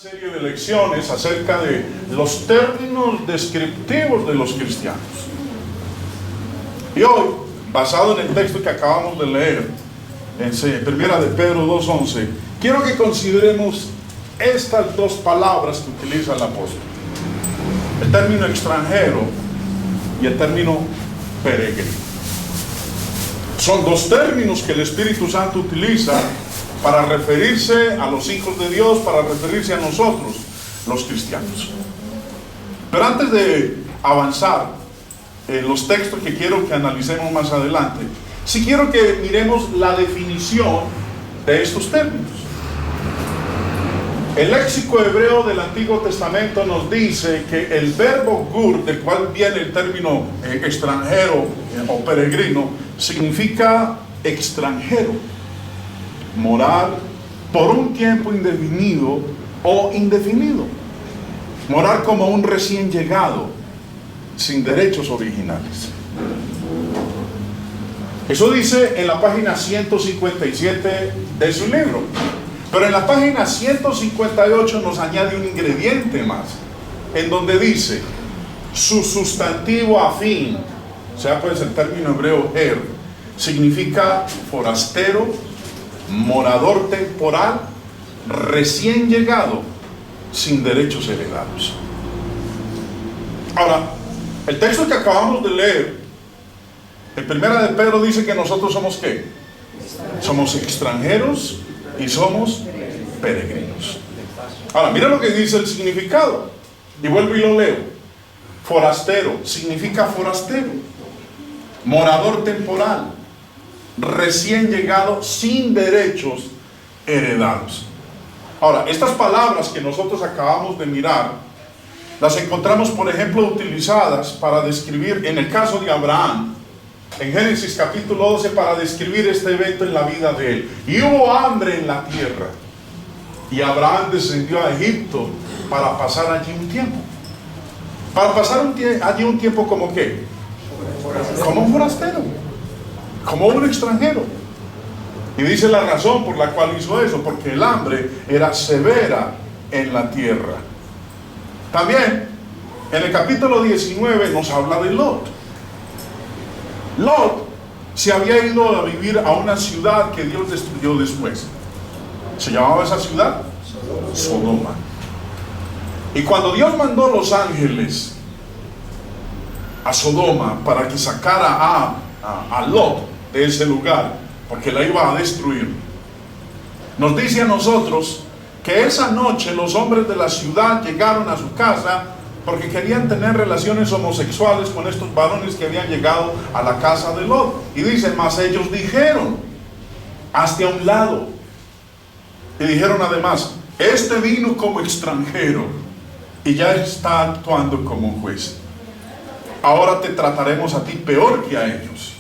Serie de lecciones acerca de los términos descriptivos de los cristianos. Y hoy, basado en el texto que acabamos de leer, en Primera de Pedro 2:11, quiero que consideremos estas dos palabras que utiliza el apóstol: el término extranjero y el término peregrino. Son dos términos que el Espíritu Santo utiliza para referirse a los hijos de Dios, para referirse a nosotros, los cristianos. Pero antes de avanzar en los textos que quiero que analicemos más adelante, sí quiero que miremos la definición de estos términos. El léxico hebreo del Antiguo Testamento nos dice que el verbo gur, del cual viene el término extranjero o peregrino, significa extranjero, morar por un tiempo indefinido o indefinido, morar como un recién llegado, sin derechos originales. Eso dice en la página 157 de su libro. Pero en la página 158 nos añade un ingrediente más, en donde dice su sustantivo afín, o sea, pues el término hebreo er, significa forastero, morador temporal, recién llegado, sin derechos heredados. Ahora, el texto que acabamos de leer, en Primera de Pedro, dice que nosotros somos ¿qué? Somos extranjeros y somos peregrinos. Ahora, mira lo que dice el significado, y vuelvo y lo leo. Forastero significa forastero, morador temporal, recién llegado, sin derechos heredados. Ahora, estas palabras que nosotros acabamos de mirar, las encontramos, por ejemplo, utilizadas para describir, en el caso de Abraham, en Génesis capítulo 12, para describir este evento en la vida de él. Y hubo hambre en la tierra, y Abraham descendió a Egipto para pasar allí un tiempo. Para pasar allí un tiempo como ¿qué? Como un forastero, como un extranjero. Y dice la razón por la cual hizo eso: porque el hambre era severa en la tierra. También en el capítulo 19 nos habla de Lot. Lot se había ido a vivir a una ciudad que Dios destruyó después. ¿Se llamaba esa ciudad? Sodoma. Y cuando Dios mandó los ángeles a Sodoma para que sacara a Lot de ese lugar, porque la iba a destruir, nos dice a nosotros que esa noche los hombres de la ciudad llegaron a su casa porque querían tener relaciones homosexuales con estos varones que habían llegado a la casa de Lot. Y dice, mas ellos dijeron, hazte a un lado. Y dijeron además, este vino como extranjero y ya está actuando como un juez. Ahora te trataremos a ti peor que a ellos.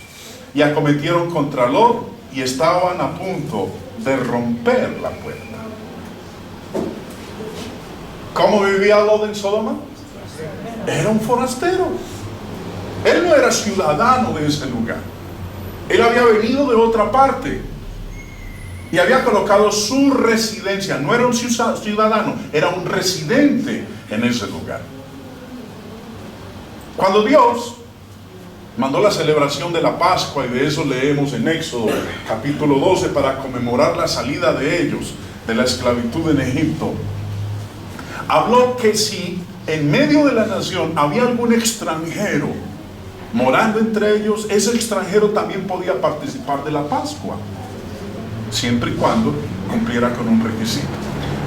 Y acometieron contra Lot y estaban a punto de romper la puerta. ¿Cómo vivía Lot en Sodoma? Era un forastero. Él no era ciudadano de ese lugar. Él había venido de otra parte y había colocado su residencia. No era un ciudadano, era un residente en ese lugar. Cuando Dios mandó la celebración de la Pascua, y de eso leemos en Éxodo capítulo 12, para conmemorar la salida de ellos de la esclavitud en Egipto, habló que si en medio de la nación había algún extranjero morando entre ellos, ese extranjero también podía participar de la Pascua, siempre y cuando cumpliera con un requisito.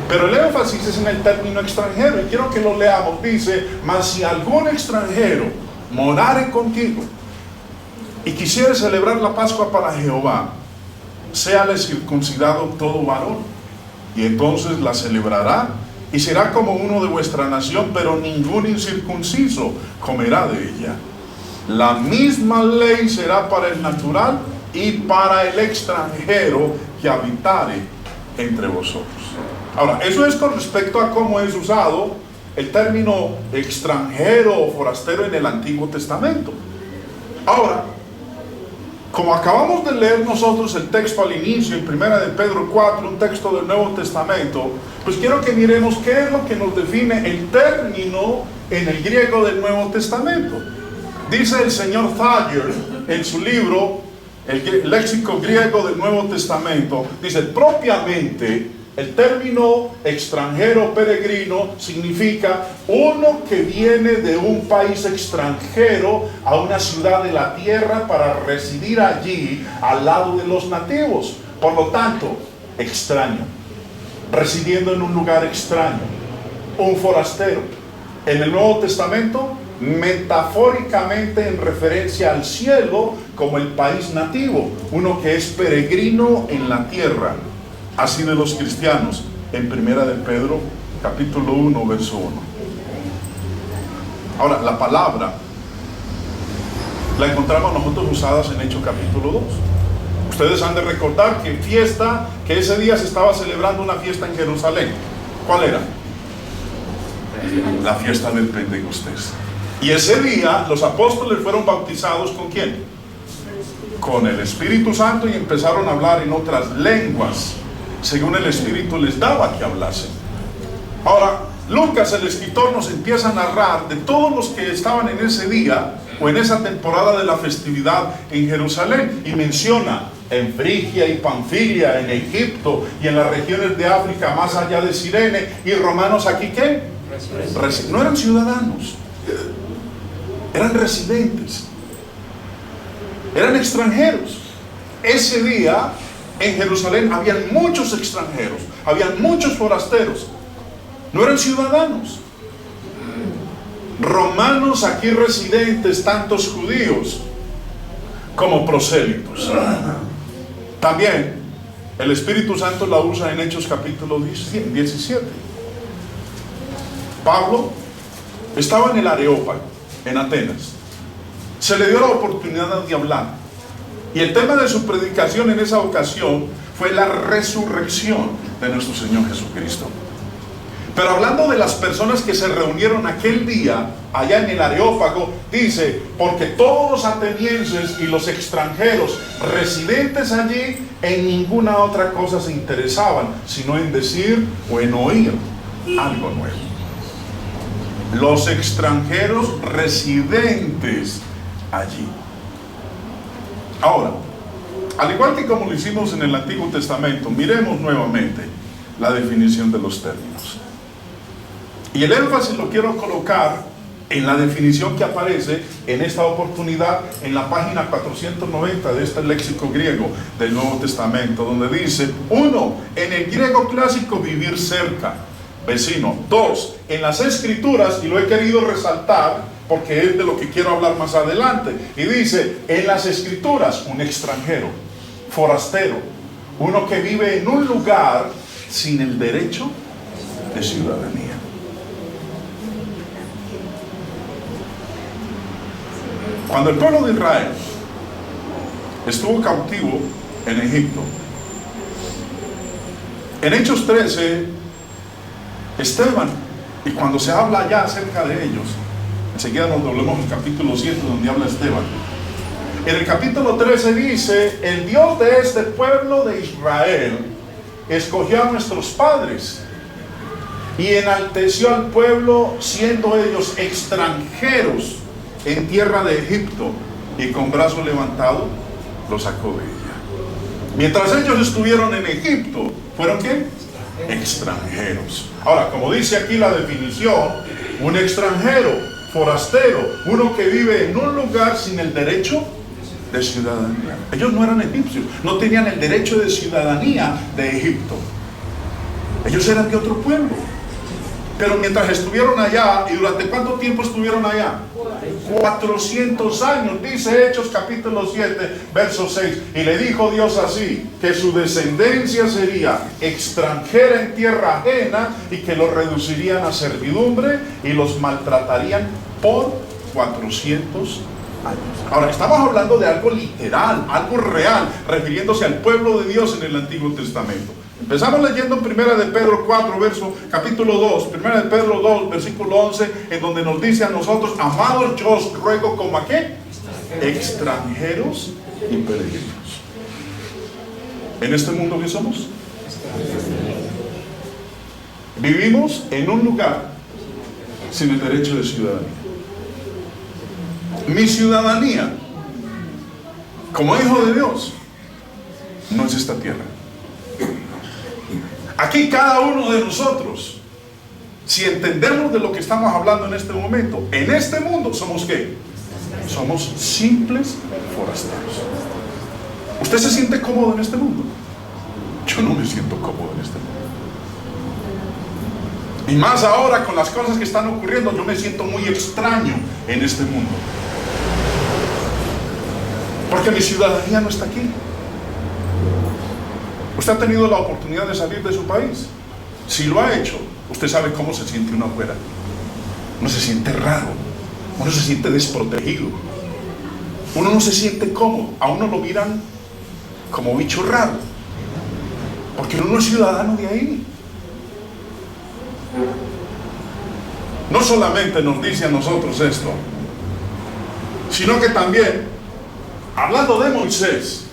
Pero el énfasis es en el término extranjero, y quiero que lo leamos. Dice, mas si algún extranjero morare contigo y quisiere celebrar la Pascua para Jehová, séale circuncidado todo varón, y entonces la celebrará, y será como uno de vuestra nación, pero ningún incircunciso comerá de ella. La misma ley será para el natural y para el extranjero que habitare entre vosotros. Ahora, eso es con respecto a cómo es usado el término extranjero o forastero en el Antiguo Testamento. Ahora, Como acabamos de leer nosotros el texto al inicio, en 1 de Pedro 4, un texto del Nuevo Testamento, pues quiero que miremos qué es lo que nos define el término en el griego del Nuevo Testamento. Dice el señor Thayer en su libro, el léxico griego del Nuevo Testamento, dice, propiamente, el término extranjero peregrino significa uno que viene de un país extranjero a una ciudad de la tierra para residir allí al lado de los nativos. Por lo tanto, extraño, residiendo en un lugar extraño, un forastero. En el Nuevo Testamento, metafóricamente en referencia al cielo como el país nativo, uno que es peregrino en la tierra. Así de los cristianos, en 1 de Pedro, capítulo 1, verso 1. Ahora, la palabra la encontramos nosotros usadas en Hechos capítulo 2. Ustedes han de recordar que ese día se estaba celebrando una fiesta en Jerusalén. ¿Cuál era? La fiesta del Pentecostés. Y ese día los apóstoles fueron bautizados ¿con quién? Con el Espíritu Santo, y empezaron a hablar en otras lenguas según el Espíritu les daba que hablasen. Ahora, Lucas, el escritor, nos empieza a narrar de todos los que estaban en ese día o en esa temporada de la festividad en Jerusalén, y menciona en Frigia y Panfilia, en Egipto y en las regiones de África más allá de Cirene, y romanos aquí ¿qué? No eran ciudadanos, eran residentes, eran extranjeros. Ese día en Jerusalén habían muchos extranjeros, habían muchos forasteros, no eran ciudadanos. Romanos aquí residentes, tantos judíos como prosélitos. También el Espíritu Santo la usa en Hechos capítulo 17. Pablo estaba en el Areópago, en Atenas. Se le dio la oportunidad de hablar. Y el tema de su predicación en esa ocasión fue la resurrección de nuestro Señor Jesucristo. Pero hablando de las personas que se reunieron aquel día allá en el Areópago, dice, porque todos los atenienses y los extranjeros residentes allí en ninguna otra cosa se interesaban, sino en decir o en oír algo nuevo. Los extranjeros residentes allí. Ahora, al igual que como lo hicimos en el Antiguo Testamento, miremos nuevamente la definición de los términos. Y el énfasis lo quiero colocar en la definición que aparece en esta oportunidad en la página 490 de este léxico griego del Nuevo Testamento, donde dice: 1. En el griego clásico, vivir cerca, vecino. 2. En las Escrituras, y lo he querido resaltar porque es de lo que quiero hablar más adelante, y dice, en las Escrituras, un extranjero, forastero, uno que vive en un lugar sin el derecho de ciudadanía. Cuando el pueblo de Israel estuvo cautivo en Egipto, en Hechos 13, Esteban, y cuando se habla allá acerca de ellos, enseguida nos doblemos el capítulo 7 donde habla Esteban. En el capítulo 13 dice: el Dios de este pueblo de Israel escogió a nuestros padres y enalteció al pueblo, siendo ellos extranjeros en tierra de Egipto, y con brazo levantado los sacó de ella. Mientras ellos estuvieron en Egipto, ¿fueron qué? Extranjeros. Ahora, como dice aquí la definición, un extranjero, forastero, uno que vive en un lugar sin el derecho de ciudadanía. Ellos no eran egipcios, no tenían el derecho de ciudadanía de Egipto. Ellos eran de otro pueblo. Pero mientras estuvieron allá, ¿y durante cuánto tiempo estuvieron allá? 400 años, dice Hechos capítulo 7, verso 6. Y le dijo Dios así, que su descendencia sería extranjera en tierra ajena, y que los reducirían a servidumbre y los maltratarían por 400 años. Ahora, estamos hablando de algo literal, algo real, refiriéndose al pueblo de Dios en el Antiguo Testamento. Empezamos leyendo en 1 de Pedro 4, capítulo 2, 1 de Pedro 2, versículo 11, en donde nos dice a nosotros: amados, yo os ruego como a qué? Extranjeros y peregrinos. ¿En este mundo qué somos? Vivimos en un lugar sin el derecho de ciudadanía. Mi ciudadanía, como hijo de Dios, no es esta tierra. Aquí cada uno de nosotros, si entendemos de lo que estamos hablando en este momento, en este mundo somos ¿qué? Somos simples forasteros. ¿Usted se siente cómodo en este mundo? Yo no me siento cómodo en este mundo. Y más ahora con las cosas que están ocurriendo, yo me siento muy extraño en este mundo. Porque mi ciudadanía no está aquí. ¿Usted ha tenido la oportunidad de salir de su país? Si lo ha hecho, usted sabe cómo se siente uno afuera. Uno se siente raro, uno se siente desprotegido, uno no se siente cómodo, a uno lo miran como bicho raro, porque uno no es ciudadano de ahí. No solamente nos dice a nosotros esto, sino que también, hablando de Moisés,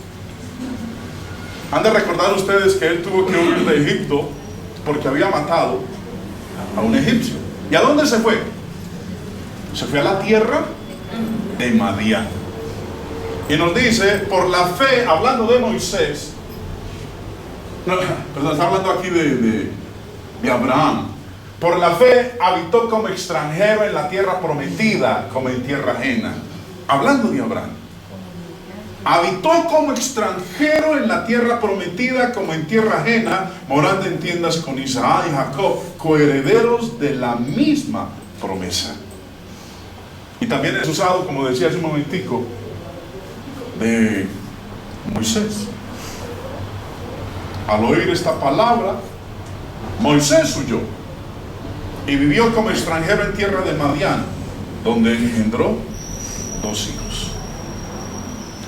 han de recordar ustedes que él tuvo que huir de Egipto porque había matado a un egipcio. ¿Y a dónde se fue? Se fue a la tierra de Madián. Y nos dice, por la fe, hablando de Moisés, no, perdón, está hablando aquí de Abraham. Por la fe habitó como extranjero en la tierra prometida, como en tierra ajena. Hablando de Abraham. Habitó como extranjero en la tierra prometida, como en tierra ajena, morando en tiendas con Isaac y Jacob, coherederos de la misma promesa. Y también es usado, como decía hace un momentico, de Moisés. Al oír esta palabra, Moisés huyó y vivió como extranjero en tierra de Madián, donde engendró 2 hijos.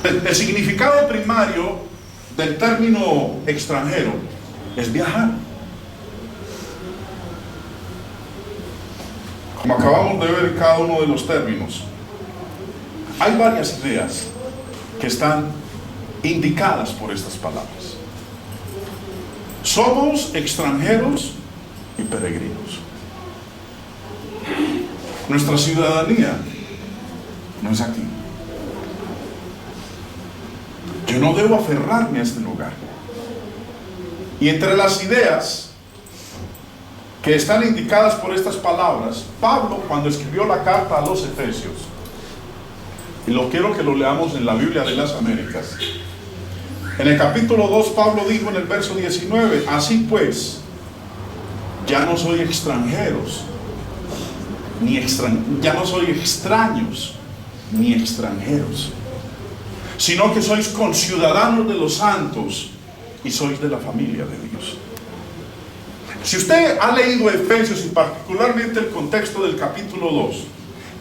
El significado primario del término extranjero es viajar. Como acabamos de ver cada uno de los términos, hay varias ideas que están indicadas por estas palabras. Somos extranjeros y peregrinos. Nuestra ciudadanía no es aquí. Yo no debo aferrarme a este lugar. Y entre las ideas que están indicadas por estas palabras, Pablo, cuando escribió la carta a los Efesios, y lo quiero que lo leamos en la Biblia de las Américas, en el capítulo 2, Pablo dijo en el verso 19, así pues, ya no soy extranjeros, ya no soy extraños, ni extranjeros, sino que sois conciudadanos de los santos y sois de la familia de Dios. Si usted ha leído Efesios y particularmente el contexto del capítulo 2,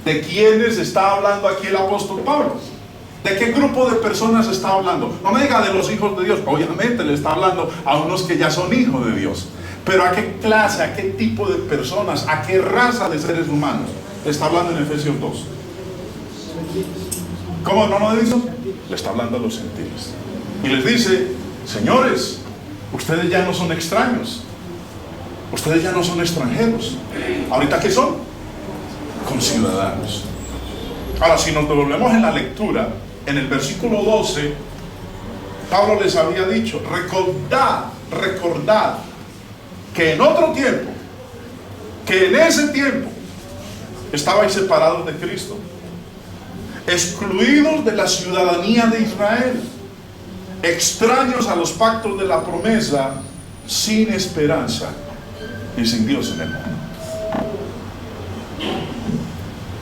¿de quiénes está hablando aquí el apóstol Pablo? ¿De qué grupo de personas está hablando? No me diga de los hijos de Dios, obviamente le está hablando a unos que ya son hijos de Dios, pero ¿a qué clase, a qué tipo de personas, a qué raza de seres humanos está hablando en Efesios 2? ¿Cómo no lo dice? Le está hablando a los gentiles y les dice, señores, ustedes ya no son extraños, ustedes ya no son extranjeros. ¿Ahorita qué son? Conciudadanos. Ahora, si nos devolvemos en la lectura, en el versículo 12, Pablo les había dicho, recordad que en otro tiempo, que en ese tiempo estabais separados de Cristo, excluidos de la ciudadanía de Israel, extraños a los pactos de la promesa, sin esperanza y sin Dios en el mundo.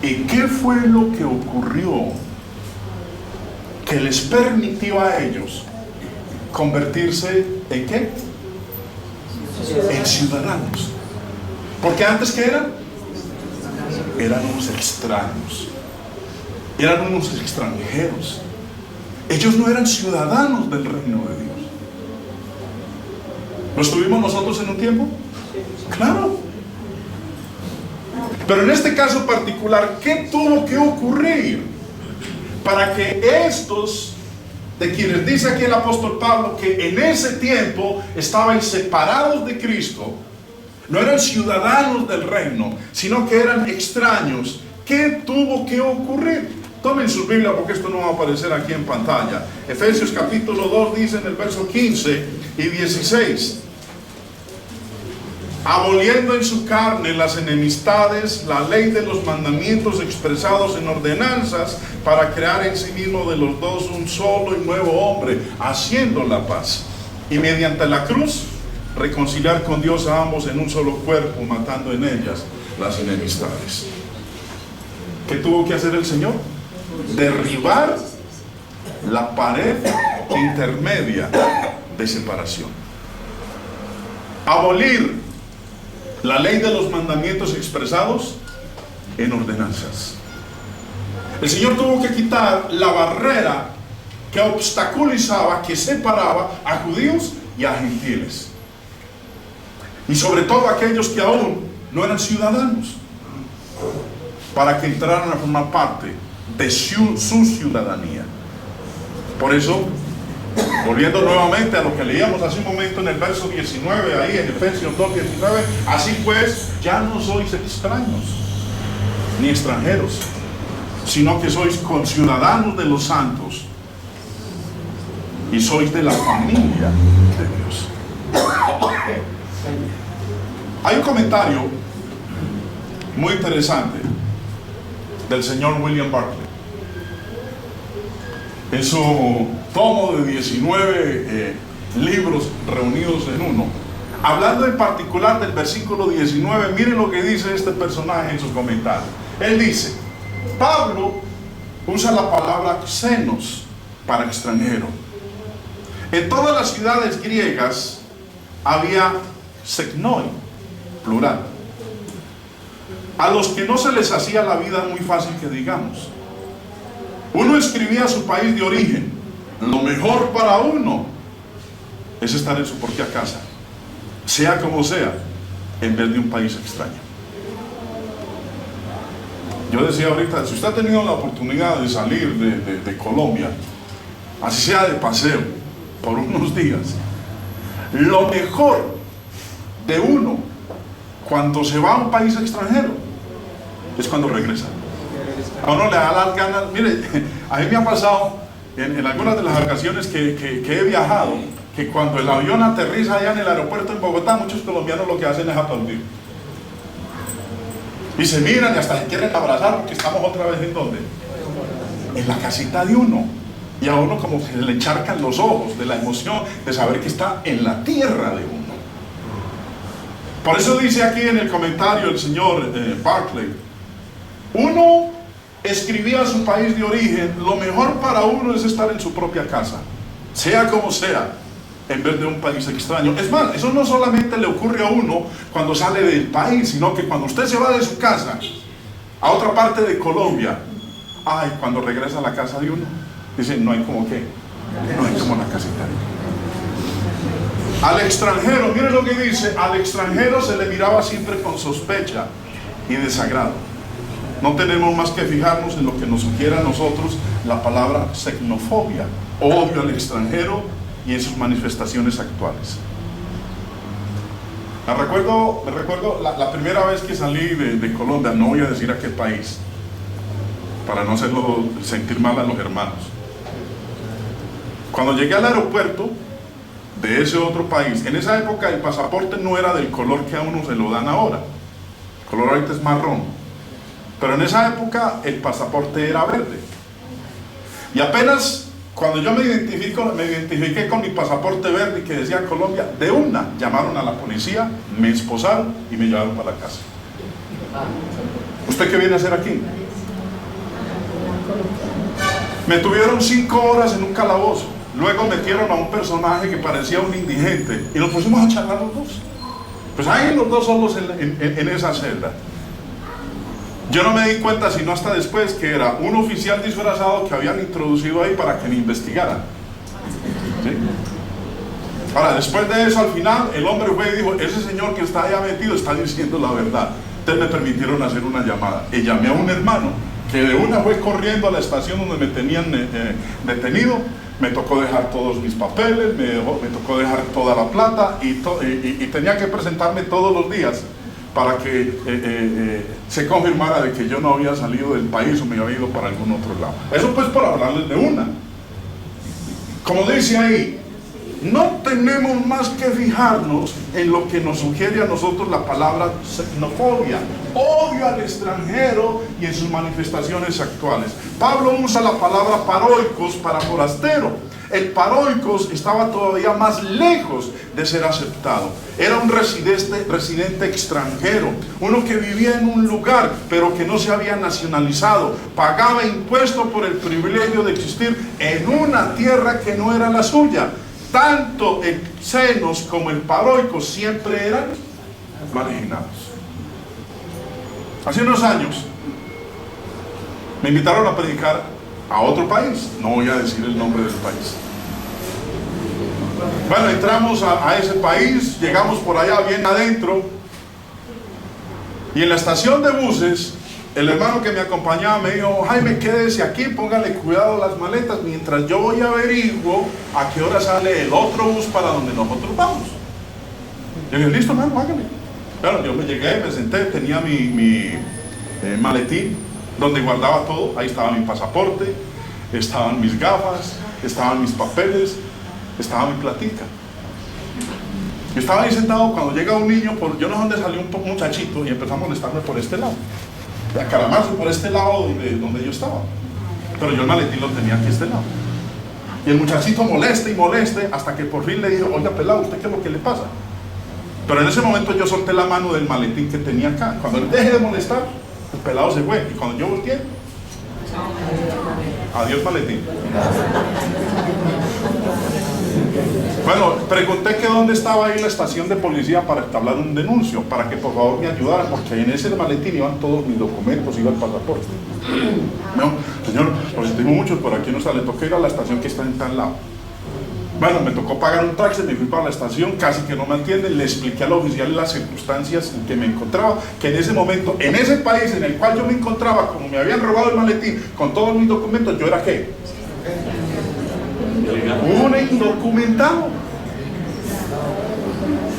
¿Y qué fue lo que ocurrió que les permitió a ellos convertirse en qué? En ciudadanos. Porque antes, ¿qué eran? Eran unos extraños, eran unos extranjeros. Ellos no eran ciudadanos del reino de Dios. ¿Lo estuvimos nosotros en un tiempo? Claro. Pero en este caso particular, ¿qué tuvo que ocurrir para que estos de quienes dice aquí el apóstol Pablo que en ese tiempo estaban separados de Cristo, no eran ciudadanos del reino, sino que eran extraños. ¿Qué tuvo que ocurrir? Tomen su Biblia porque esto no va a aparecer aquí en pantalla. Efesios capítulo 2 dice en el verso 15 y 16: aboliendo en su carne las enemistades, la ley de los mandamientos expresados en ordenanzas, para crear en sí mismo de los dos un solo y nuevo hombre, haciendo la paz, y mediante la cruz reconciliar con Dios a ambos en un solo cuerpo, matando en ellas las enemistades. ¿Qué tuvo que hacer el Señor? Derribar la pared intermedia de separación, abolir la ley de los mandamientos expresados en ordenanzas. El Señor tuvo que quitar la barrera que obstaculizaba, que separaba a judíos y a gentiles, y sobre todo a aquellos que aún no eran ciudadanos, para que entraran a formar parte de su ciudadanía. Por eso, volviendo nuevamente a lo que leíamos hace un momento en el verso 19, ahí en Efesios 2:19, así pues, ya no sois extraños ni extranjeros, sino que sois conciudadanos de los santos y sois de la familia de Dios. Hay un comentario muy interesante del señor William Barclay en su tomo de 19 libros reunidos en uno, hablando en particular del versículo 19. Miren lo que dice este personaje en su comentario. Él dice: Pablo usa la palabra xenos para extranjero. En todas las ciudades griegas había seknoi, plural, a los que no se les hacía la vida muy fácil, que digamos. Uno escribía a su país de origen: lo mejor para uno es estar en su propia casa, sea como sea, en vez de un país extraño. Yo decía ahorita, si usted ha tenido la oportunidad de salir de Colombia, así sea de paseo, por unos días, lo mejor de uno cuando se va a un país extranjero es cuando regresa. A uno le da las ganas. Mire, a mí me ha pasado en algunas de las ocasiones que he viajado, que cuando el avión aterriza allá en el aeropuerto en Bogotá, muchos colombianos lo que hacen es aplaudir y se miran y hasta se quieren abrazar, porque estamos otra vez ¿en dónde? En la casita de uno, y a uno como que le encharcan los ojos de la emoción de saber que está en la tierra de uno. Por eso dice aquí en el comentario el señor Barclay: uno escribía a su país de origen, lo mejor para uno es estar en su propia casa, sea como sea, en vez de un país extraño. Es más, eso no solamente le ocurre a uno cuando sale del país, sino que cuando usted se va de su casa a otra parte de Colombia, ay, cuando regresa a la casa de uno, dice: no hay como qué, no hay como la casita de uno. Al extranjero, mire lo que dice: al extranjero se le miraba siempre con sospecha y desagrado. No tenemos más que fijarnos en lo que nos sugiere a nosotros la palabra xenofobia, odio al extranjero, y en sus manifestaciones actuales. Me recuerdo la primera vez que salí de Colombia, no voy a decir a qué país, para no hacerlo sentir mal a los hermanos. Cuando llegué al aeropuerto de ese otro país, en esa época el pasaporte no era del color que a uno se lo dan ahora. El color ahorita es marrón, pero en esa época el pasaporte era verde. Y apenas cuando yo me identifiqué con mi pasaporte verde que decía Colombia, de una llamaron a la policía, me esposaron y me llevaron para la casa. ¿Usted qué viene a hacer aquí? Me tuvieron 5 horas en un calabozo. Luego metieron a un personaje que parecía un indigente y nos pusimos a charlar los dos. Pues ahí los dos solos en esa celda. Yo no me di cuenta sino hasta después que era un oficial disfrazado que habían introducido ahí para que me investigaran. ¿Sí? Ahora, después de eso, al final, el hombre fue y dijo: ese señor que está allá metido está diciendo la verdad. Entonces me permitieron hacer una llamada y llamé a un hermano que de una fue corriendo a la estación donde me tenían detenido. Me tocó dejar todos mis papeles, me tocó dejar toda la plata y tenía que presentarme todos los días para que se confirmara de que yo no había salido del país o me había ido para algún otro lado. Eso pues por hablarles de una. Como dice ahí, no tenemos más que fijarnos en lo que nos sugiere a nosotros la palabra xenofobia, odio al extranjero y en sus manifestaciones actuales. Pablo usa la palabra paroikos para forastero. El paroikos estaba todavía más lejos de ser aceptado. Era un residente extranjero, uno que vivía en un lugar pero que no se había nacionalizado, pagaba impuestos por el privilegio de existir en una tierra que no era la suya. Tanto el xenos como el paroikos siempre eran marginados. Hace unos años me invitaron a predicar a otro país, no voy a decir el nombre del país. Bueno, entramos a ese país, llegamos por allá bien adentro, y en la estación de buses el hermano que me acompañaba me dijo: Jaime, quédese aquí, póngale cuidado a las maletas mientras yo voy a averiguo a qué hora sale el otro bus para donde nosotros vamos. Yo dije: listo, hermano, hágale. Claro, yo me llegué, me senté, tenía mi maletín donde guardaba todo. Ahí estaba mi pasaporte, estaban mis gafas, estaban mis papeles, estaba mi platica. Yo estaba ahí sentado cuando llega un niño, yo no sé dónde salió un muchachito y empezó a molestarme por este lado, a calamarse por este lado donde yo estaba. Pero yo el maletín lo tenía aquí a este lado. Y el muchachito moleste y moleste hasta que por fin le dijo: oiga, pelado, ¿usted qué es lo que le pasa? Pero en ese momento yo solté la mano del maletín que tenía acá. Cuando él deje de molestar, el pelado se fue. Y cuando yo volteé, adiós maletín. Bueno, pregunté que dónde estaba ahí la estación de policía para entablar un denuncio, para que por favor me ayudaran, porque en ese maletín iban todos mis documentos, iba el pasaporte. No, señor, lo sentimos mucho, por aquí no sale, toca ir a la estación que está en tal lado. Bueno, me tocó pagar un taxi, me fui para la estación, casi que no me atienden, le expliqué al oficial las circunstancias en que me encontraba, que en ese momento, en ese país en el cual yo me encontraba, como me habían robado el maletín con todos mis documentos, yo era ¿qué? Un indocumentado.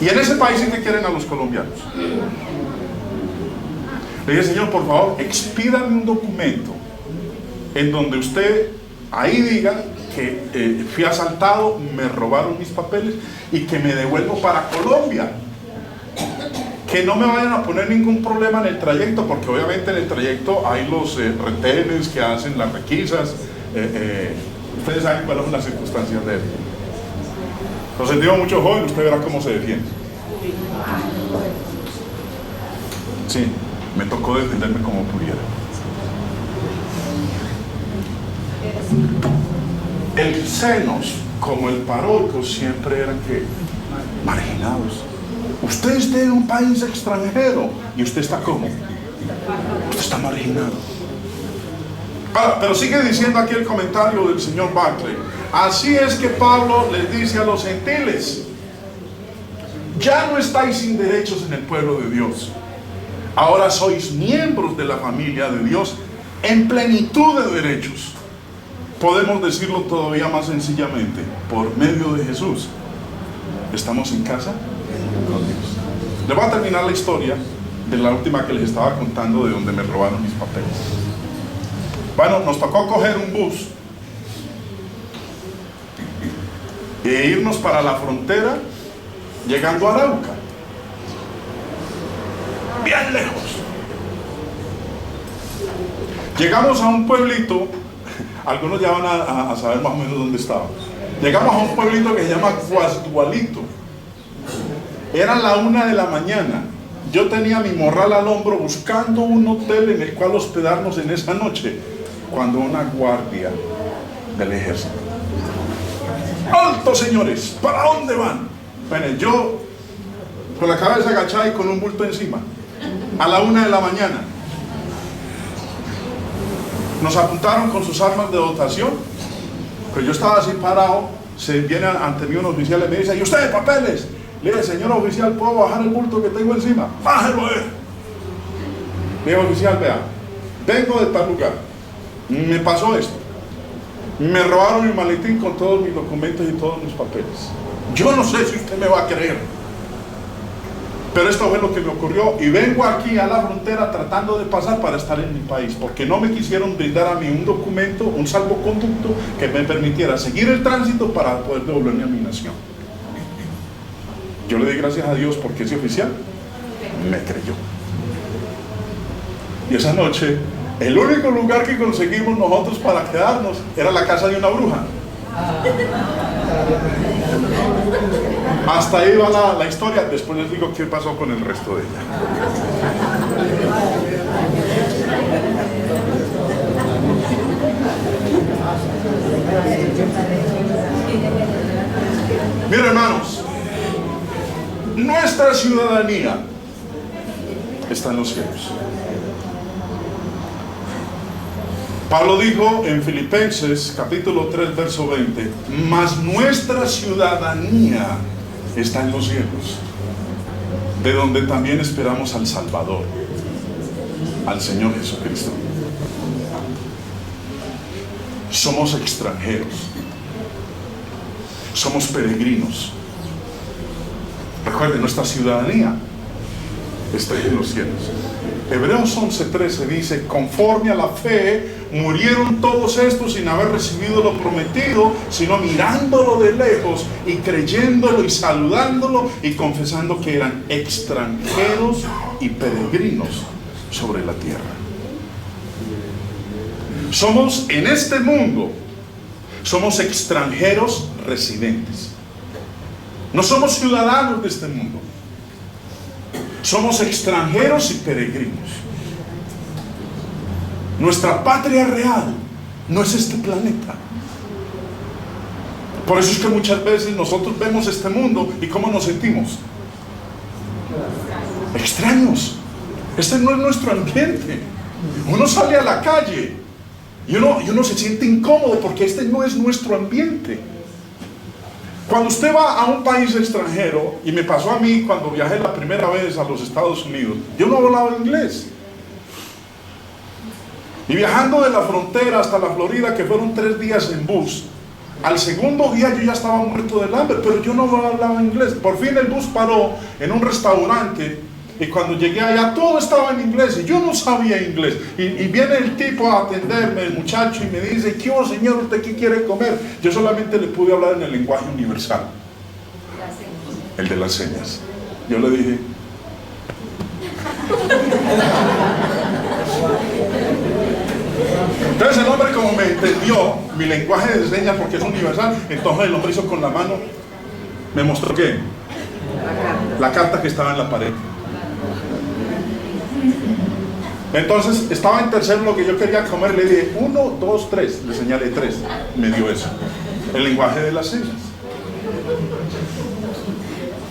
Y en ese país sí que quieren a los colombianos. Le dije: señor, por favor, expídame un documento en donde usted ahí diga que fui asaltado, me robaron mis papeles y que me devuelvo para Colombia. Que no me vayan a poner ningún problema en el trayecto, porque obviamente en el trayecto hay los retenes que hacen las requisas. Ustedes saben cuáles son las circunstancias de él. Lo sentimos mucho, joven, usted verá cómo se defiende. Sí, me tocó defenderme como pudiera. El xenos, como el paroikos, siempre eran ¿qué? Marginados. Usted está en un país extranjero y usted está ¿cómo? Usted está marginado. Pero sigue diciendo aquí el comentario del señor Barclay. Así es que Pablo les dice a los gentiles: ya no estáis sin derechos en el pueblo de Dios. Ahora sois miembros de la familia de Dios en plenitud de derechos. Podemos decirlo todavía más sencillamente: por medio de Jesús estamos en casa con Dios. Les voy a terminar la historia de la última que les estaba contando, de donde me robaron mis papeles. Bueno, nos tocó coger un bus e irnos para la frontera, llegando a Arauca, bien lejos. Llegamos a un pueblito, algunos ya van a saber más o menos dónde estaba. Llegamos a un pueblito que se llama Guasdualito. Era la 1 de la mañana. Yo tenía mi morral al hombro buscando un hotel en el cual hospedarnos en esa noche, cuando una guardia del ejército: ¡alto, señores! ¿Para dónde van? Bueno, yo con la cabeza agachada y con un bulto encima, a la 1 de la mañana. Nos apuntaron con sus armas de dotación, pero yo estaba así parado. Se viene ante mí un oficial y me dice: ¿y usted, papeles? Le dije: señor oficial, ¿puedo bajar el bulto que tengo encima? ¡Bájelo! Le dije: oficial, vea, vengo de tal lugar, me pasó esto, me robaron mi maletín con todos mis documentos y todos mis papeles. Yo no sé si usted me va a creer, pero esto fue lo que me ocurrió y vengo aquí a la frontera tratando de pasar para estar en mi país, porque no me quisieron brindar a mí un documento, un salvoconducto que me permitiera seguir el tránsito para poder devolverme a mi nación. Yo le di gracias a Dios porque ese oficial me creyó. Y esa noche, el único lugar que conseguimos nosotros para quedarnos era la casa de una bruja. Hasta ahí va la historia. Después les digo qué pasó con el resto de ella. Miren, hermanos, nuestra ciudadanía está en los cielos. Pablo dijo en Filipenses capítulo 3 verso 20: mas nuestra ciudadanía está en los cielos, de donde también esperamos al Salvador, al Señor Jesucristo. Somos extranjeros, somos peregrinos. Recuerden, nuestra ciudadanía está en los cielos. Hebreos 11:13 dice: conforme a la fe murieron todos estos sin haber recibido lo prometido, sino mirándolo de lejos y creyéndolo y saludándolo y confesando que eran extranjeros y peregrinos sobre la tierra. Somos en este mundo, somos extranjeros residentes. No somos ciudadanos de este mundo. Somos extranjeros y peregrinos. Nuestra patria real no es este planeta. Por eso es que muchas veces nosotros vemos este mundo y ¿cómo nos sentimos? Extraños. Este no es nuestro ambiente. Uno sale a la calle y uno se siente incómodo porque este no es nuestro ambiente. Cuando usted va a un país extranjero, y me pasó a mí cuando viajé la primera vez a los Estados Unidos, yo no hablaba inglés. Y viajando de la frontera hasta la Florida, que fueron 3 días en bus, al segundo día yo ya estaba muerto del hambre, pero yo no hablaba inglés. Por fin el bus paró en un restaurante y cuando llegué allá todo estaba en inglés y yo no sabía inglés. Y viene el tipo a atenderme, el muchacho, y me dice: ¿qué hubo, señor? ¿Usted qué quiere comer? Yo solamente le pude hablar en el lenguaje universal, el de las señas. Yo le dije: entonces el hombre, como me entendió mi lenguaje de señas porque es universal, entonces el hombre hizo con la mano, me mostró ¿qué? La carta que estaba en la pared. Entonces estaba en tercero lo que yo quería comer, le dije 1, 2, 3, le señalé 3, me dio eso, el lenguaje de las señas.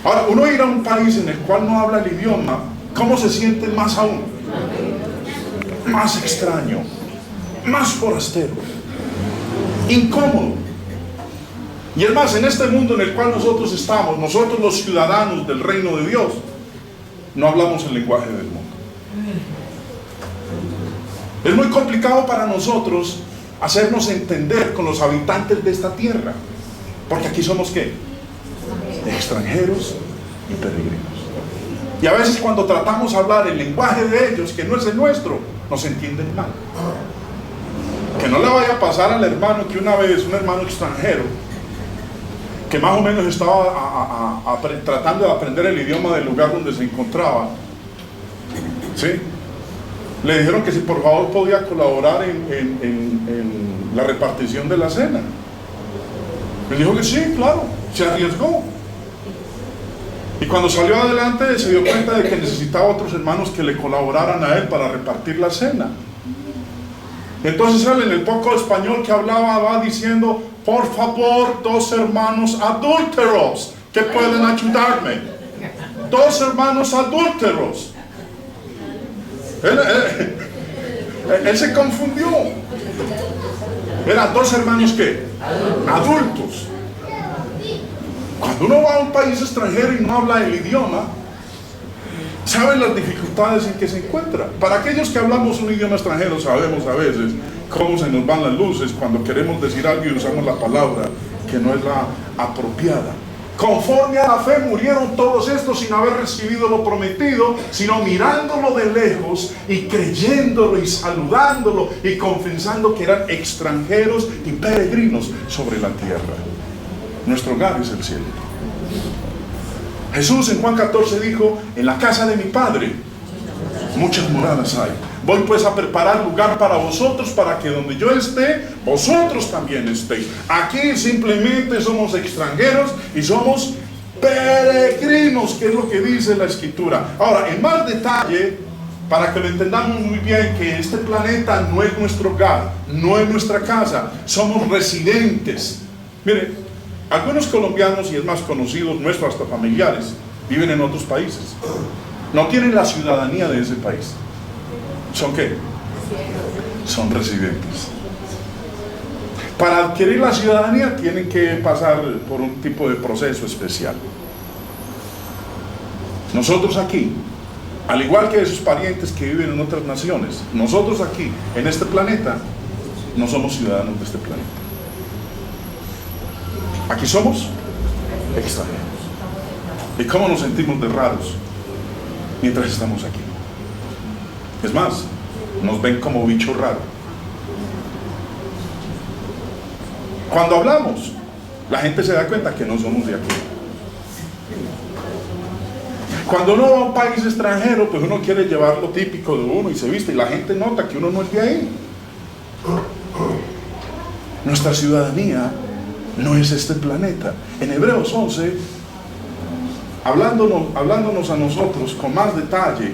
Ahora, uno ir a un país en el cual no habla el idioma, ¿cómo se siente más aún? Más extraño, más forastero, incómodo. Y es más, en este mundo en el cual nosotros estamos, nosotros los ciudadanos del reino de Dios, no hablamos el lenguaje del mundo. Es muy complicado para nosotros hacernos entender con los habitantes de esta tierra, porque aquí somos ¿qué? Extranjeros y peregrinos. Y a veces cuando tratamos de hablar el lenguaje de ellos, que no es el nuestro, nos entienden mal. Que no le vaya a pasar al hermano que una vez, un hermano extranjero, que más o menos estaba tratando de aprender el idioma del lugar donde se encontraba, ¿sí? Le dijeron que si por favor podía colaborar en la repartición de la cena. Él dijo que sí, claro, se arriesgó. Y cuando salió adelante se dio cuenta de que necesitaba otros hermanos que le colaboraran a él para repartir la cena. Entonces él, en el poco español que hablaba, va diciendo: por favor, 2 hermanos adúlteros que pueden ayudarme. 2 hermanos adúlteros. Él se confundió. Eran 2 hermanos ¿qué? Adultos. Cuando uno va a un país extranjero y no habla el idioma, ¿saben las dificultades dificultades en que se encuentra. Para aquellos que hablamos un idioma extranjero, sabemos a veces cómo se nos van las luces cuando queremos decir algo y usamos la palabra que no es la apropiada. Conforme a la fe murieron todos estos sin haber recibido lo prometido, sino mirándolo de lejos y creyéndolo y saludándolo y confesando que eran extranjeros y peregrinos sobre la tierra. Nuestro hogar es el cielo. Jesús en Juan 14 dijo: en la casa de mi Padre muchas moradas hay. Voy pues a preparar lugar para vosotros, para que donde yo esté, vosotros también estéis. Aquí simplemente somos extranjeros y somos peregrinos, que es lo que dice la Escritura. Ahora, en más detalle, para que lo entendamos muy bien, que este planeta no es nuestro hogar, no es nuestra casa, somos residentes. Mire, algunos colombianos, y es más conocidos, nuestros hasta familiares, viven en otros países. No tienen la ciudadanía de ese país. ¿Son qué? Son residentes. Para adquirir la ciudadanía tienen que pasar por un tipo de proceso especial. Nosotros aquí, al igual que esos parientes que viven en otras naciones, nosotros aquí, en este planeta, no somos ciudadanos de este planeta. Aquí somos extranjeros. ¿Y cómo nos sentimos de raros mientras estamos aquí? Es más, nos ven como bicho raro. Cuando hablamos, la gente se da cuenta que no somos de aquí. Cuando uno va a un país extranjero, pues uno quiere llevar lo típico de uno y se viste, y la gente nota que uno no es de ahí. Nuestra ciudadanía no es este planeta. En Hebreos 11, hablándonos a nosotros con más detalle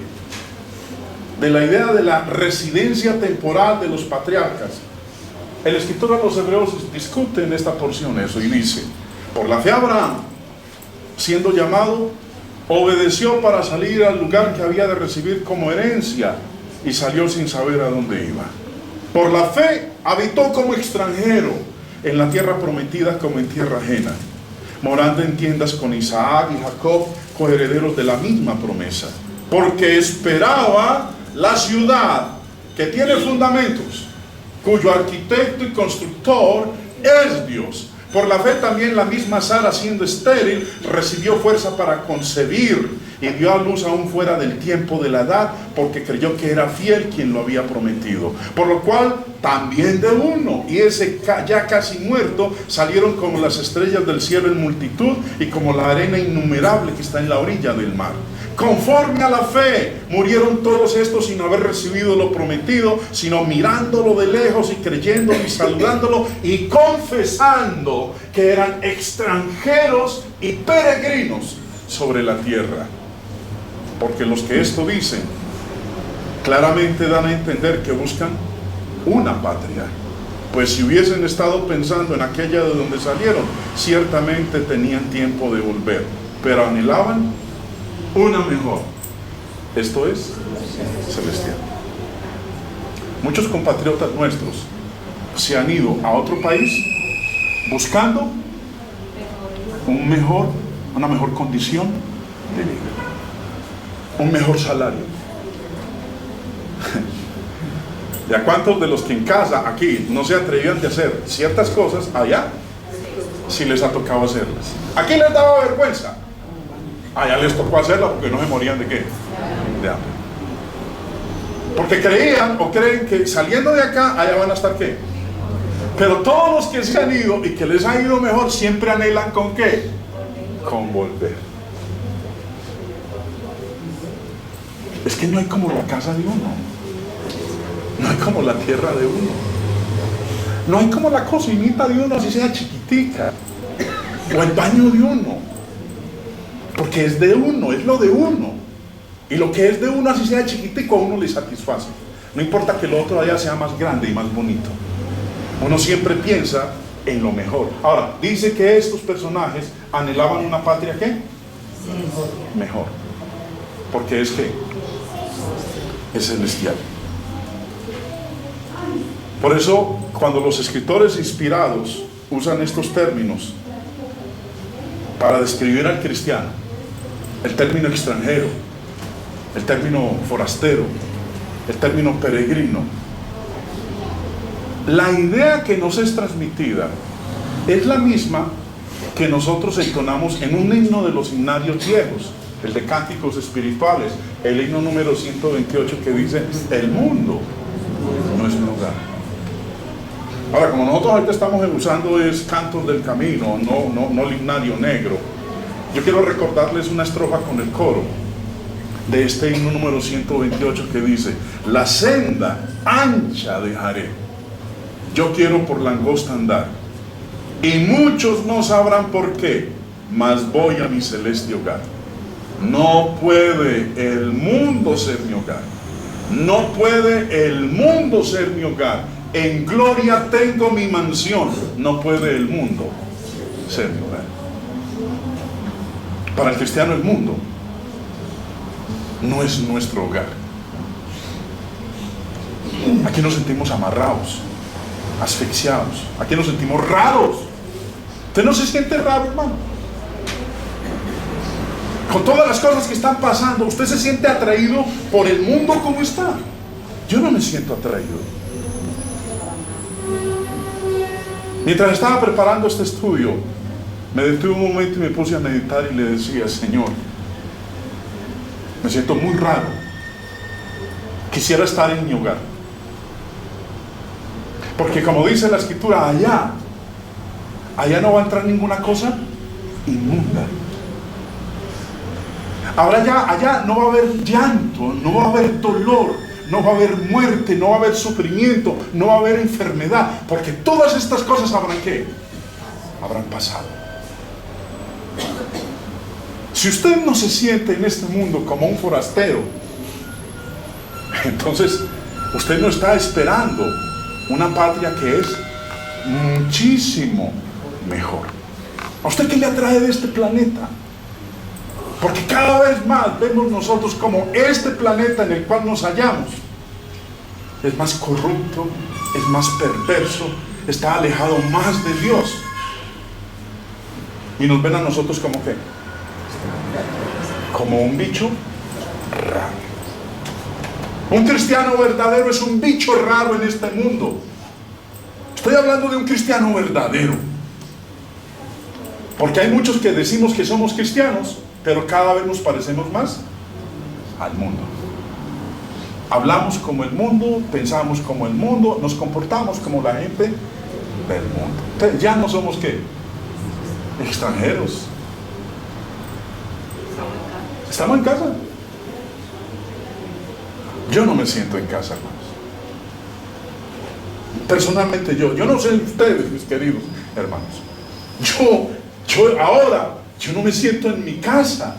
de la idea de la residencia temporal de los patriarcas, el escritor a los Hebreos discute en esta porción eso y dice: por la fe Abraham, siendo llamado, obedeció para salir al lugar que había de recibir como herencia, y salió sin saber a dónde iba. Por la fe habitó como extranjero en la tierra prometida como en tierra ajena, morando en tiendas con Isaac y Jacob, coherederos de la misma promesa, porque esperaba la ciudad que tiene fundamentos, cuyo arquitecto y constructor es Dios. Por la fe también la misma Sara, siendo estéril, recibió fuerza para concebir y dio a luz aún fuera del tiempo de la edad, porque creyó que era fiel quien lo había prometido. Por lo cual también de uno, y ese ya casi muerto, salieron como las estrellas del cielo en multitud y como la arena innumerable que está en la orilla del mar. Conforme a la fe murieron todos estos sin haber recibido lo prometido, sino mirándolo de lejos y creyéndolo y saludándolo y confesando que eran extranjeros y peregrinos sobre la tierra. Porque los que esto dicen claramente dan a entender que buscan una patria, pues si hubiesen estado pensando en aquella de donde salieron, ciertamente tenían tiempo de volver, pero anhelaban una mejor, esto es celestial. Muchos compatriotas nuestros se han ido a otro país buscando una mejor condición de vida, un mejor salario. ¿Y a cuántos de los que en casa, aquí, no se atrevían de hacer ciertas cosas, allá sí les ha tocado hacerlas? Aquí les daba vergüenza, allá les tocó hacerla porque no se morían de qué, de hambre, porque creían o creen que saliendo de acá, allá van a estar qué. Pero todos los que se han ido y que les ha ido mejor, siempre anhelan ¿con qué? Con volver. Es que no hay como la casa de uno, no hay como la tierra de uno, no hay como la cocinita de uno, así sea chiquitica, o el baño de uno, porque es de uno, es lo de uno, y lo que es de uno, así sea chiquitico, a uno le satisface. No importa que lo otro allá sea más grande y más bonito, uno siempre piensa en lo mejor. Ahora, dice que estos personajes anhelaban una patria ¿qué? Mejor, porque es que es celestial. Por eso, cuando los escritores inspirados usan estos términos para describir al cristiano, el término extranjero, el término forastero, el término peregrino. La idea que nos es transmitida es la misma que nosotros entonamos en un himno de los himnarios viejos, el de Cánticos Espirituales, el himno número 128, que dice: el mundo no es mi hogar. Ahora, como nosotros ahorita estamos usando es Cantos del Camino, no el himnario negro, yo quiero recordarles una estrofa con el coro de este himno número 128 que dice: la senda ancha dejaré, yo quiero por la angosta andar, y muchos no sabrán por qué, mas voy a mi celeste hogar. No puede el mundo ser mi hogar, no puede el mundo ser mi hogar. En gloria tengo mi mansión, no puede el mundo ser mi hogar. Para el cristiano, el mundo no es nuestro hogar. Aquí nos sentimos amarrados, asfixiados, aquí nos sentimos raros. ¿Usted no se siente raro, hermano? Con todas las cosas que están pasando, ¿usted se siente atraído por el mundo como está? Yo no me siento atraído. Mientras estaba preparando este estudio, me detuve un momento y me puse a meditar y le decía: Señor, me siento muy raro, quisiera estar en mi hogar, porque como dice la escritura, allá no va a entrar ninguna cosa inmunda. Ahora allá no va a haber llanto, no va a haber dolor, no va a haber muerte, no va a haber sufrimiento, no va a haber enfermedad, porque todas estas cosas habrán ¿qué? Habrán pasado. Si usted no se siente en este mundo como un forastero, entonces usted no está esperando una patria que es muchísimo mejor. ¿A usted qué le atrae de este planeta? Porque cada vez más vemos nosotros como este planeta en el cual nos hallamos es más corrupto, es más perverso, está alejado más de Dios. Y nos ven a nosotros como ¿qué? Como un bicho raro. Un cristiano verdadero es un bicho raro en este mundo. Estoy hablando de un cristiano verdadero. Porque hay muchos que decimos que somos cristianos, pero cada vez nos parecemos más al mundo. Hablamos como el mundo, pensamos como el mundo, nos comportamos como la gente del mundo. Entonces, ya no somos ¿qué? Extranjeros. Estamos en casa. Yo no me siento en casa, hermanos. Personalmente yo no sé ustedes, mis queridos hermanos. Yo no me siento en mi casa.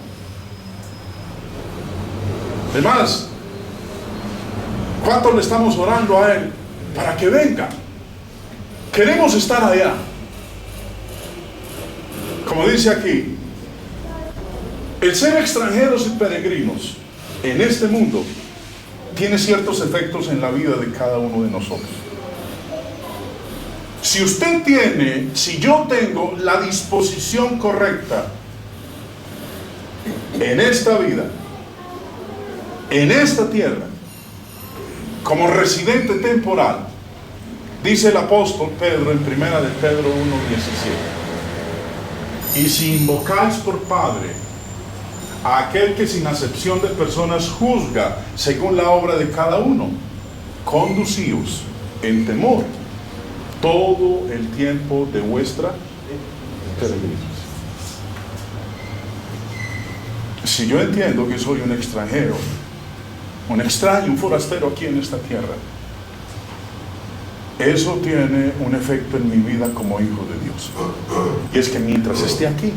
Además, ¿cuánto le estamos orando a Él para que venga? Queremos estar allá. Como dice aquí, el ser extranjeros y peregrinos en este mundo tiene ciertos efectos en la vida de cada uno de nosotros. Si yo tengo la disposición correcta en esta vida, en esta tierra, como residente temporal, dice el apóstol Pedro en primera de Pedro 1:17: y si invocáis por Padre a aquel que sin acepción de personas juzga según la obra de cada uno, conducíos en temor todo el tiempo de vuestra peregrinación. Si yo entiendo que soy un extranjero, un extraño, un forastero aquí en esta tierra, eso tiene un efecto en mi vida como hijo de Dios. Y es que mientras esté aquí,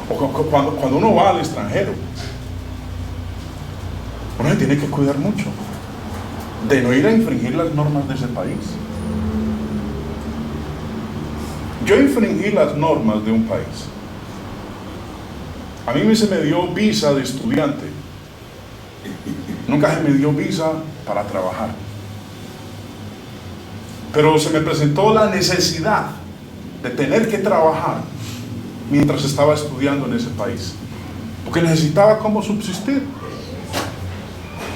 o cuando uno va al extranjero, uno se tiene que cuidar mucho de no ir a infringir las normas de ese país. Yo infringí las normas de un país. A mí se me dio visa de estudiante. Nunca se me dio visa para trabajar. Pero se me presentó la necesidad de tener que trabajar mientras estaba estudiando en ese país, porque necesitaba cómo subsistir.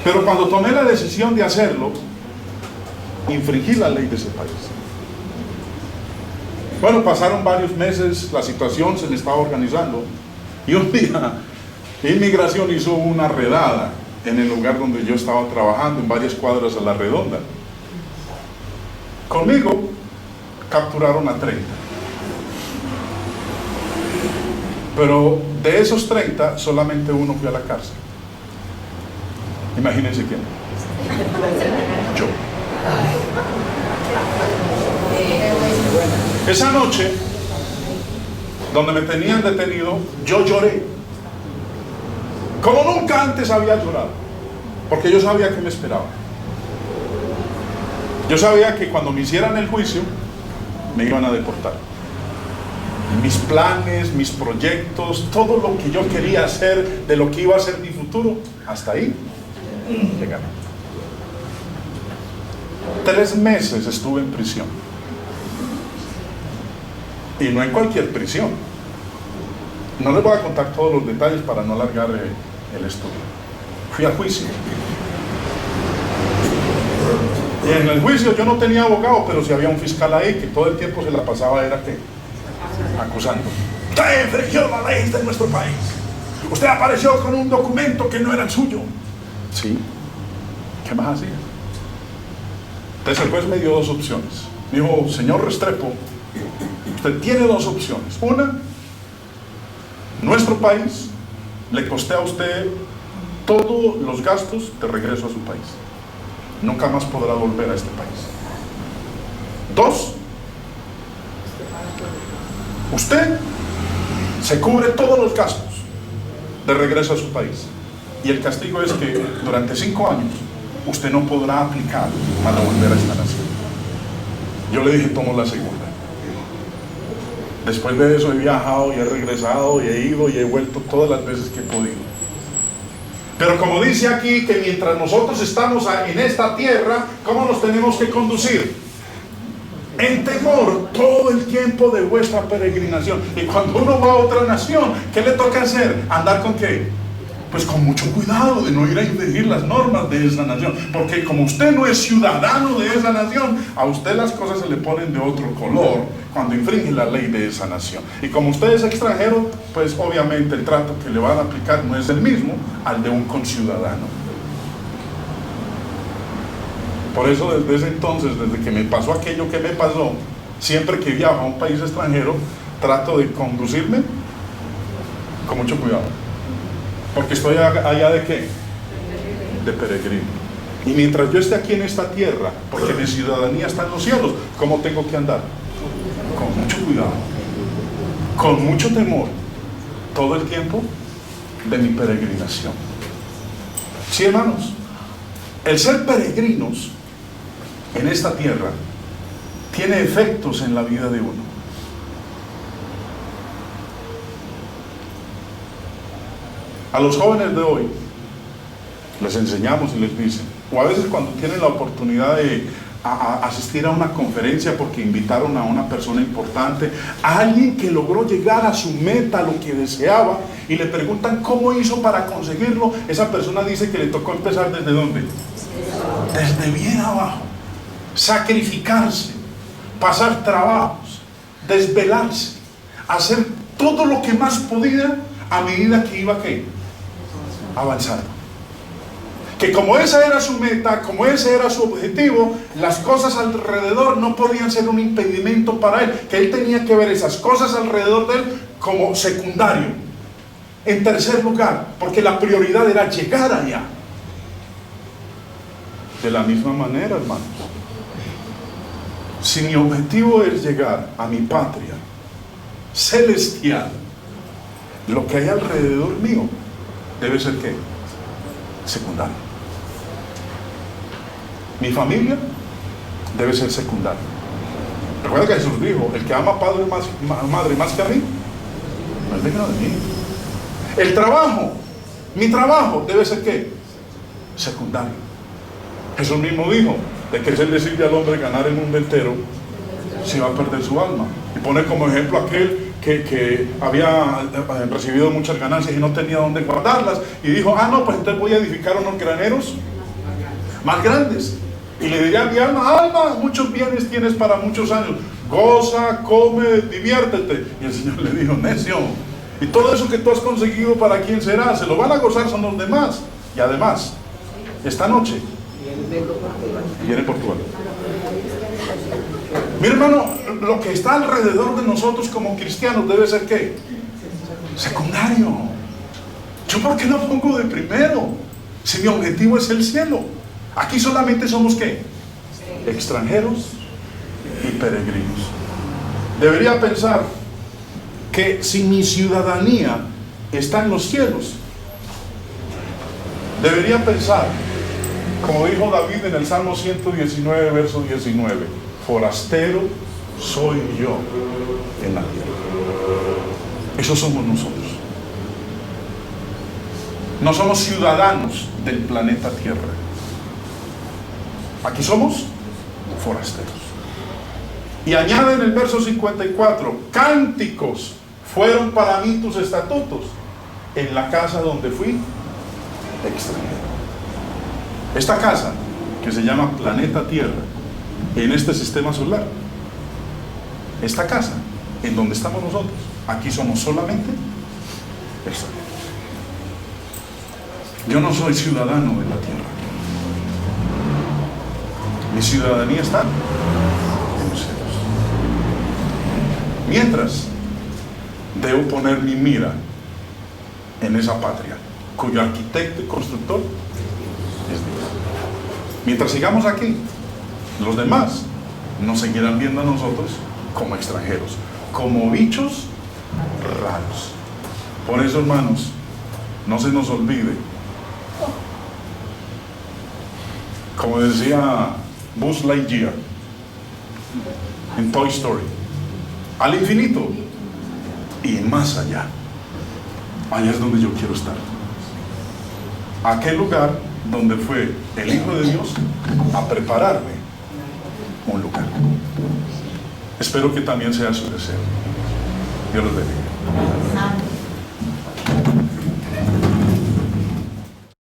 Pero cuando tomé la decisión de hacerlo, infringí la ley de ese país. Bueno, pasaron varios meses, la situación se me estaba organizando, y un día Inmigración hizo una redada en el lugar donde yo estaba trabajando, en varias cuadras a la redonda. Conmigo capturaron a 30. Pero de esos 30, solamente uno fue a la cárcel. Imagínense quién. Yo. Esa noche, donde me tenían detenido, yo lloré. Como nunca antes había llorado. Porque yo sabía que me esperaba. Yo sabía que cuando me hicieran el juicio, me iban a deportar. Mis planes, mis proyectos, todo lo que yo quería hacer, de lo que iba a ser mi futuro, hasta ahí llegaron. 3 meses estuve en prisión. Y no en cualquier prisión. No les voy a contar todos los detalles para no alargar el estudio. Fui a juicio. Y en el juicio yo no tenía abogado, pero sí había un fiscal ahí que todo el tiempo se la pasaba, era que acusando. Usted infringió la ley de nuestro país. Usted apareció con un documento que no era el suyo. Sí. ¿Qué más hacía? Entonces el juez me dio 2 opciones. Me dijo, señor Restrepo, usted tiene 2 opciones. Una, nuestro país le costé a usted todos los gastos de regreso a su país. Nunca más podrá volver a este país. 2, usted se cubre todos los gastos de regreso a su país. Y el castigo es que durante 5 años usted no podrá aplicar para volver a esta nación. Yo le dije, tomo la segunda. Después de eso he viajado y he regresado y he ido y he vuelto todas las veces que he podido. Pero como dice aquí, que mientras nosotros estamos en esta tierra, ¿cómo nos tenemos que conducir? En temor todo el tiempo de vuestra peregrinación. Y cuando uno va a otra nación, ¿qué le toca hacer? ¿Andar con qué? Pues con mucho cuidado de no ir a infringir las normas de esa nación. Porque como usted no es ciudadano de esa nación, a usted las cosas se le ponen de otro color cuando infringe la ley de esa nación. Y como usted es extranjero, pues obviamente el trato que le van a aplicar no es el mismo al de un conciudadano. Por eso desde ese entonces, desde que me pasó aquello que me pasó, siempre que viajo a un país extranjero, trato de conducirme con mucho cuidado. Porque estoy allá de ¿qué? De peregrino. Y mientras yo esté aquí en esta tierra, porque mi ciudadanía está en los cielos, ¿cómo tengo que andar? Con mucho cuidado, con mucho temor, todo el tiempo de mi peregrinación. Sí, hermanos, el ser peregrinos en esta tierra tiene efectos en la vida de uno. A los jóvenes de hoy les enseñamos y les dicen, o a veces cuando tienen la oportunidad de asistir a una conferencia porque invitaron a una persona importante, a alguien que logró llegar a su meta, lo que deseaba, y le preguntan cómo hizo para conseguirlo, esa persona dice que le tocó empezar ¿desde dónde? Desde bien abajo, sacrificarse, pasar trabajos, desvelarse, hacer todo lo que más podía a medida que iba avanzando. Que como esa era su meta, como ese era su objetivo, las cosas alrededor no podían ser un impedimento para él, que él tenía que ver esas cosas alrededor de él como secundario, en tercer lugar, porque la prioridad era llegar allá. De la misma manera, hermanos, si mi objetivo es llegar a mi patria celestial, lo que hay alrededor mío debe ser ¿qué? Secundario. Mi familia debe ser secundaria. Recuerda que Jesús dijo, el que ama a padre madre más que a mí, no es digno de mí. El trabajo, mi trabajo debe ser ¿qué? Secundario. Jesús mismo dijo, de que es decirle al hombre ganar el mundo entero, si va a perder su alma. Y pone como ejemplo aquel que había recibido muchas ganancias y no tenía dónde guardarlas, y dijo, no, pues entonces voy a edificar unos graneros más grandes. Y le diría a mi alma, alma, muchos bienes tienes para muchos años, goza, come, diviértete. Y el Señor le dijo, necio, y todo eso que tú has conseguido, ¿para quién será? Se lo van a gozar son los demás. Y además, esta noche viene Portugal. Mi hermano, lo que está alrededor de nosotros como cristianos debe ser ¿qué? Secundario. ¿Yo por qué lo pongo de primero? Si mi objetivo es el cielo. Aquí solamente somos ¿qué? Extranjeros y peregrinos. Debería pensar que si mi ciudadanía está en los cielos, debería pensar, como dijo David en el Salmo 119, verso 19, forastero soy yo en la tierra. Eso somos nosotros. No somos ciudadanos del planeta Tierra. Aquí somos forasteros. Y añade en el verso 54, cánticos fueron para mí tus estatutos en la casa donde fui extranjero. Esta casa, que se llama planeta Tierra, en este sistema solar, esta casa, en donde estamos nosotros, aquí somos solamente extranjeros. Yo no soy ciudadano de la tierra. Mi ciudadanía está en los cielos. Mientras, debo poner mi mira en esa patria, cuyo arquitecto y constructor es Dios. Mientras sigamos aquí, los demás nos seguirán viendo a nosotros como extranjeros, como bichos raros. Por eso, hermanos, no se nos olvide, como decía Buzz Lightyear en Toy Story, al infinito y más allá. Allá es donde yo quiero estar. Aquel lugar donde fue el Hijo de Dios a prepararme un lugar. Espero que también sea su deseo. Dios los bendiga.